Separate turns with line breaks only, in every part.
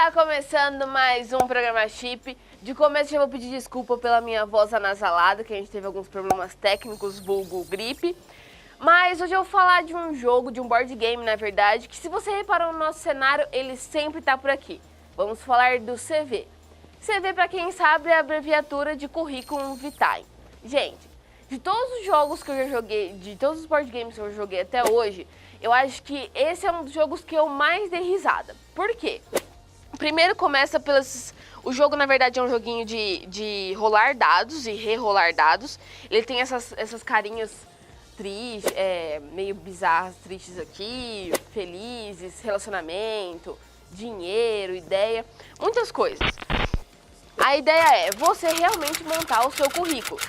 Tá começando mais um programa Chip. De começo já vou pedir desculpa pela minha voz anasalada, que a gente teve alguns problemas técnicos, vulgo gripe. Mas hoje eu vou falar de um jogo, de um board game, na verdade, que se você reparou no nosso cenário, ele sempre tá por aqui. Vamos falar do CV. CV, pra quem sabe, é a abreviatura de Curriculum Vitae. Gente, de todos os jogos que eu já joguei, de todos os board games que eu joguei até hoje, eu acho que esse é um dos jogos que eu mais dei risada. Por quê? Primeiro começa pelos... O jogo, na verdade, é um joguinho de rolar dados e rerolar dados. Ele tem essas carinhas tristes, meio bizarras, tristes aqui, felizes, relacionamento, dinheiro, ideia, muitas coisas. A ideia é você realmente montar o seu currículo.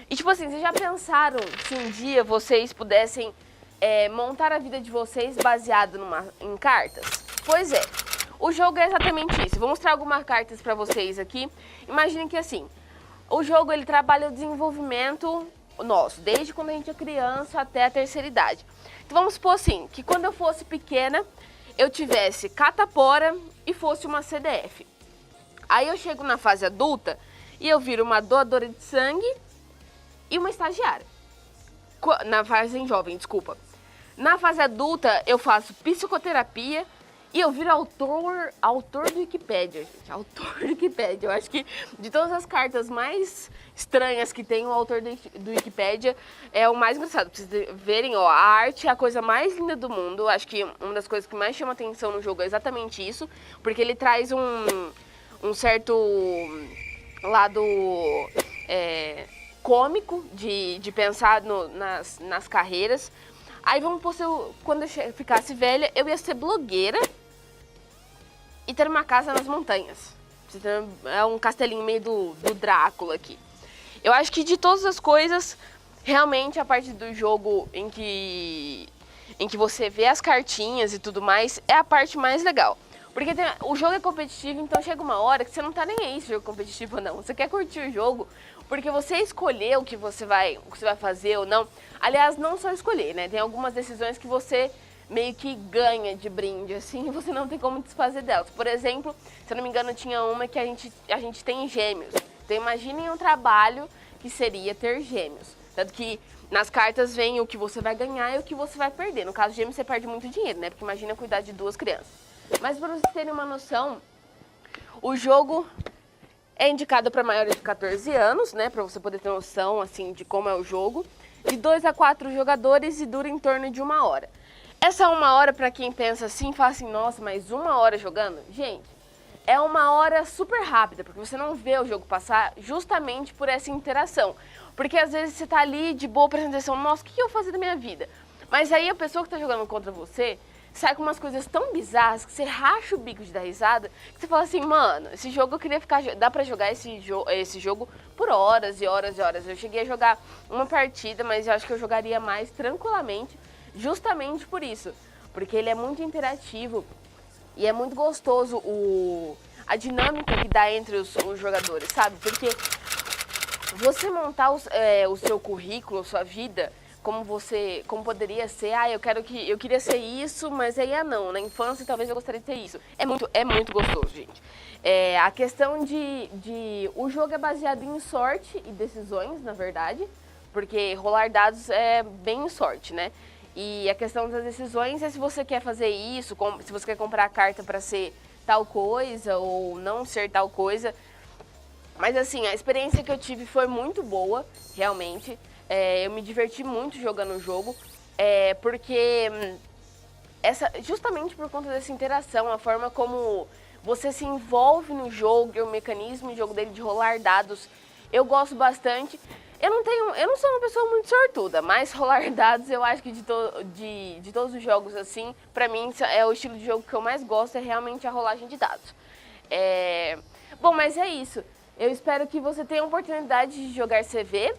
E tipo assim, vocês já pensaram se um dia vocês pudessem montar a vida de vocês baseado em cartas? Pois é. O jogo é exatamente isso. Vou mostrar algumas cartas para vocês aqui. Imaginem que assim, o jogo ele trabalha o desenvolvimento nosso, desde quando a gente é criança até a terceira idade. Então vamos supor assim, que quando eu fosse pequena, eu tivesse catapora e fosse uma CDF. Aí eu chego na fase adulta e eu viro uma doadora de sangue e uma estagiária. Na fase jovem, desculpa. Na fase adulta eu faço psicoterapia e eu viro autor do Wikipédia, gente. Autor do Wikipédia. Eu acho que de todas as cartas mais estranhas que tem, o autor do Wikipédia é o mais engraçado. Pra vocês verem, ó, a arte é a coisa mais linda do mundo. Eu acho que uma das coisas que mais chama atenção no jogo é exatamente isso. Porque ele traz um certo lado cômico de pensar nas carreiras. Aí vamos pôr, quando eu ficasse velha, eu ia ser blogueira e ter uma casa nas montanhas. É um castelinho meio do Drácula aqui. Eu acho que de todas as coisas, realmente a parte do jogo em que você vê as cartinhas e tudo mais, é a parte mais legal. Porque o jogo é competitivo, então chega uma hora que você não tá nem aí se o jogo é competitivo ou não. Você quer curtir o jogo porque você escolheu o que você vai fazer ou não. Aliás, não só escolher, né? Tem algumas decisões que você meio que ganha de brinde, assim, e você não tem como desfazer delas. Por exemplo, se eu não me engano, tinha uma que a gente tem gêmeos. Então imaginem um trabalho que seria ter gêmeos. Tanto que nas cartas vem o que você vai ganhar e o que você vai perder. No caso de gêmeos, você perde muito dinheiro, né? Porque imagina cuidar de 2 crianças. Mas para vocês terem uma noção, o jogo é indicado para maiores de 14 anos, né? Para você poder ter noção, assim, de como é o jogo. De 2 a 4 jogadores e dura em torno de 1 hora. Essa 1 hora, para quem pensa assim, fala assim, nossa, mas 1 hora jogando? Gente, é 1 hora super rápida, porque você não vê o jogo passar justamente por essa interação. Porque às vezes você tá ali de boa prestando atenção, nossa, o que eu vou fazer da minha vida? Mas aí a pessoa que tá jogando contra você sai com umas coisas tão bizarras que você racha o bico de dar risada, que você fala assim, mano, esse jogo eu queria ficar... Dá pra jogar esse jogo por horas e horas e horas. Eu cheguei a jogar uma partida, mas eu acho que eu jogaria mais tranquilamente, justamente por isso. Porque ele é muito interativo e é muito gostoso a dinâmica que dá entre os jogadores, sabe? Porque você montar o seu currículo, a sua vida, como poderia ser, eu queria ser isso, mas aí não, na infância talvez eu gostaria de ter isso. É muito gostoso, gente. A questão o jogo é baseado em sorte e decisões, na verdade, porque rolar dados é bem em sorte, né? E a questão das decisões é se você quer fazer isso, se você quer comprar a carta para ser tal coisa ou não ser tal coisa. Mas assim, a experiência que eu tive foi muito boa, realmente. Eu me diverti muito jogando o jogo, porque justamente por conta dessa interação, a forma como você se envolve no jogo, o mecanismo de jogo dele de rolar dados, eu gosto bastante. Eu não sou uma pessoa muito sortuda, mas rolar dados eu acho que de todos os jogos assim, pra mim é o estilo de jogo que eu mais gosto, é realmente a rolagem de dados. Bom, mas é isso. Eu espero que você tenha a oportunidade de jogar CV,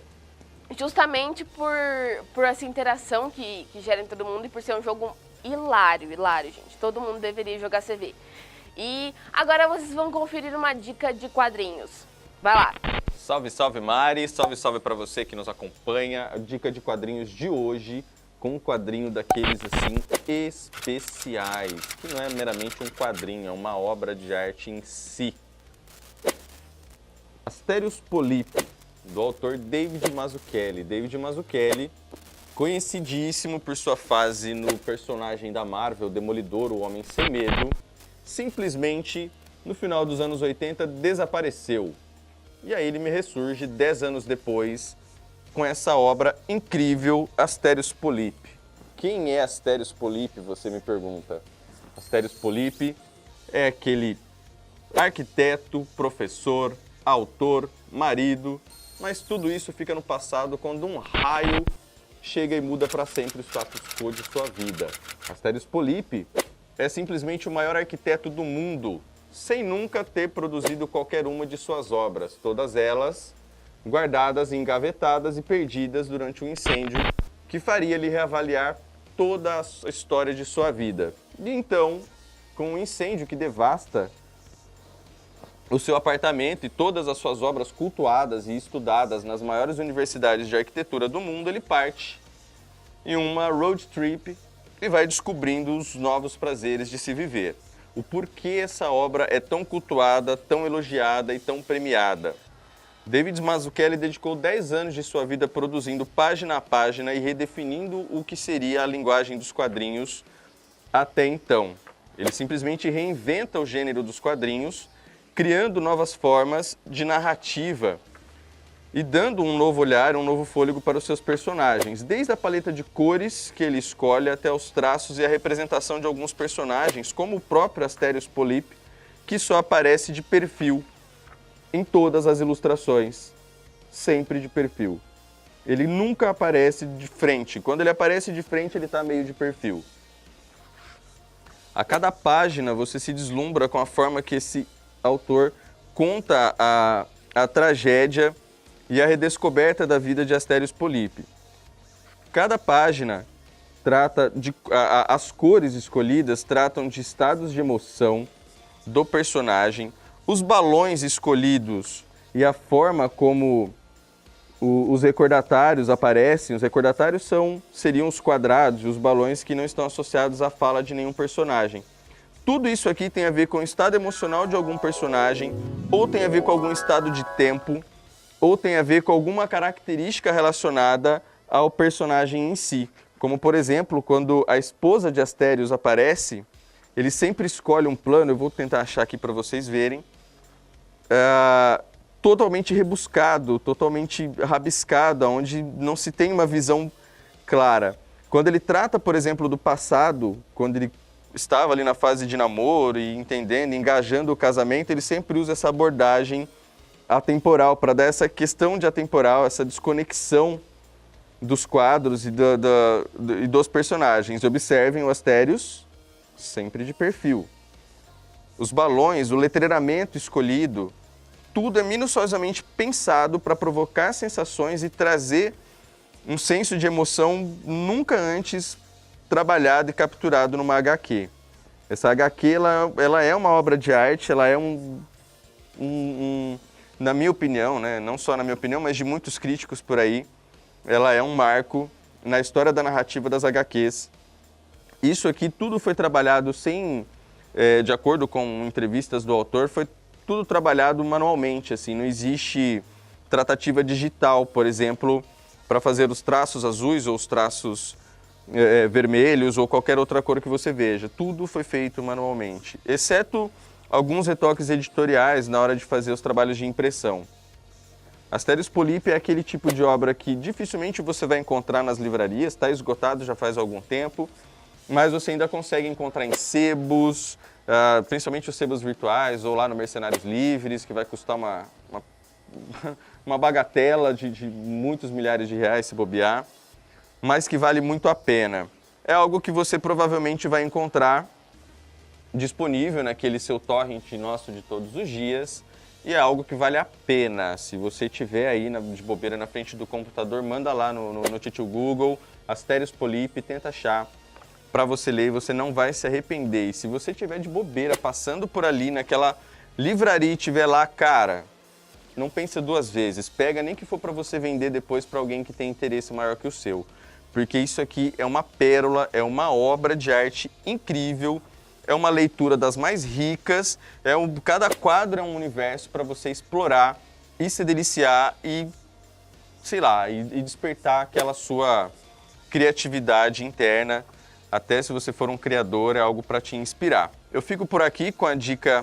justamente por essa interação que gera em todo mundo e por ser um jogo hilário, gente. Todo mundo deveria jogar CV. E agora vocês vão conferir uma dica de quadrinhos. Vai lá.
Salve, salve Mari, salve, salve para você que nos acompanha. A dica de quadrinhos de hoje com um quadrinho daqueles assim especiais, que não é meramente um quadrinho, é uma obra de arte em si. Asterios Polypi, do autor David Mazzucchelli. David Mazzucchelli, conhecidíssimo por sua fase no personagem da Marvel, Demolidor, o Homem Sem Medo, simplesmente, no final dos anos 80, desapareceu. E aí ele me ressurge 10 anos depois, com essa obra incrível, Asterios Polypi. Quem é Asterios Polypi, você me pergunta? Asterios Polypi é aquele arquiteto, professor, autor, marido, mas tudo isso fica no passado quando um raio chega e muda para sempre o status quo de sua vida. Asterios Polypi é simplesmente o maior arquiteto do mundo, sem nunca ter produzido qualquer uma de suas obras, todas elas guardadas, engavetadas e perdidas durante um incêndio que faria ele reavaliar toda a história de sua vida. E então, com um incêndio que devasta o seu apartamento e todas as suas obras cultuadas e estudadas nas maiores universidades de arquitetura do mundo, ele parte em uma road trip e vai descobrindo os novos prazeres de se viver. O porquê essa obra é tão cultuada, tão elogiada e tão premiada. David Mazzucchelli dedicou 10 anos de sua vida produzindo página a página e redefinindo o que seria a linguagem dos quadrinhos até então. Ele simplesmente reinventa o gênero dos quadrinhos, criando novas formas de narrativa e dando um novo olhar, um novo fôlego para os seus personagens, desde a paleta de cores que ele escolhe até os traços e a representação de alguns personagens, como o próprio Asterios Polypi, que só aparece de perfil em todas as ilustrações, sempre de perfil. Ele nunca aparece de frente. Quando ele aparece de frente, ele está meio de perfil. A cada página você se deslumbra com a forma que esse autor conta a tragédia e a redescoberta da vida de Asterios Polypi. Cada página trata de... as cores escolhidas tratam de estados de emoção do personagem, os balões escolhidos e a forma como os recordatários aparecem. Os recordatários seriam os quadrados, os balões que não estão associados à fala de nenhum personagem. Tudo isso aqui tem a ver com o estado emocional de algum personagem, ou tem a ver com algum estado de tempo, ou tem a ver com alguma característica relacionada ao personagem em si. Como, por exemplo, quando a esposa de Asterios aparece, ele sempre escolhe um plano, eu vou tentar achar aqui para vocês verem, totalmente rebuscado, totalmente rabiscado, onde não se tem uma visão clara. Quando ele trata, por exemplo, do passado, quando ele estava ali na fase de namoro e entendendo, engajando o casamento, ele sempre usa essa abordagem atemporal, para dar essa questão de atemporal, essa desconexão dos quadros e dos personagens. Observem o Asterios, sempre de perfil. Os balões, o letreiramento escolhido, tudo é minuciosamente pensado para provocar sensações e trazer um senso de emoção nunca antes trabalhado e capturado numa HQ. Essa HQ ela é uma obra de arte, ela é na minha opinião, né, não só na minha opinião, mas de muitos críticos por aí, ela é um marco na história da narrativa das HQs. Isso aqui tudo foi trabalhado de acordo com entrevistas do autor, foi tudo trabalhado manualmente, assim, não existe tratativa digital, por exemplo, para fazer os traços azuis ou os traços vermelhos ou qualquer outra cor que você veja. Tudo foi feito manualmente, exceto alguns retoques editoriais na hora de fazer os trabalhos de impressão. Asterios Polypi é aquele tipo de obra que dificilmente você vai encontrar nas livrarias, está esgotado já faz algum tempo, mas você ainda consegue encontrar em sebos, principalmente os sebos virtuais ou lá no Mercenários Livres, que vai custar uma bagatela de muitos milhares de reais se bobear, mas que vale muito a pena. É algo que você provavelmente vai encontrar disponível naquele seu torrent nosso de todos os dias, e é algo que vale a pena. Se você tiver aí de bobeira na frente do computador, manda lá no titio Google, Asterios Polypi, tenta achar para você ler e você não vai se arrepender. E se você tiver de bobeira passando por ali naquela livraria e tiver lá, cara, não pensa duas vezes, pega nem que for para você vender depois para alguém que tem interesse maior que o seu. porque isso aqui é uma pérola, é uma obra de arte incrível, é uma leitura das mais ricas, cada quadro é um universo para você explorar e se deliciar e, sei lá, e despertar aquela sua criatividade interna. Até se você for um criador, é algo para te inspirar. Eu fico por aqui com a dica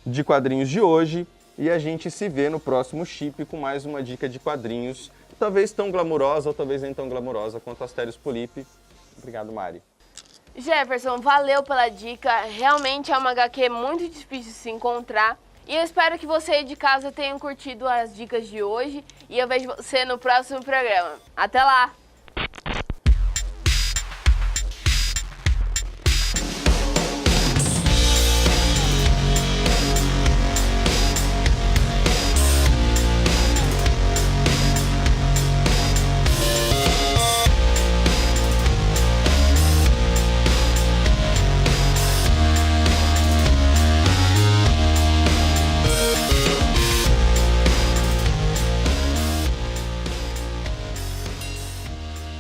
de quadrinhos de hoje e a gente se vê no próximo Chip com mais uma dica de quadrinhos, talvez tão glamurosa ou talvez nem tão glamurosa quanto Asterios Polyp. Obrigado, Mari.
Jefferson, valeu pela dica. Realmente é uma HQ muito difícil de se encontrar. E eu espero que você aí de casa tenha curtido as dicas de hoje. E eu vejo você no próximo programa. Até lá!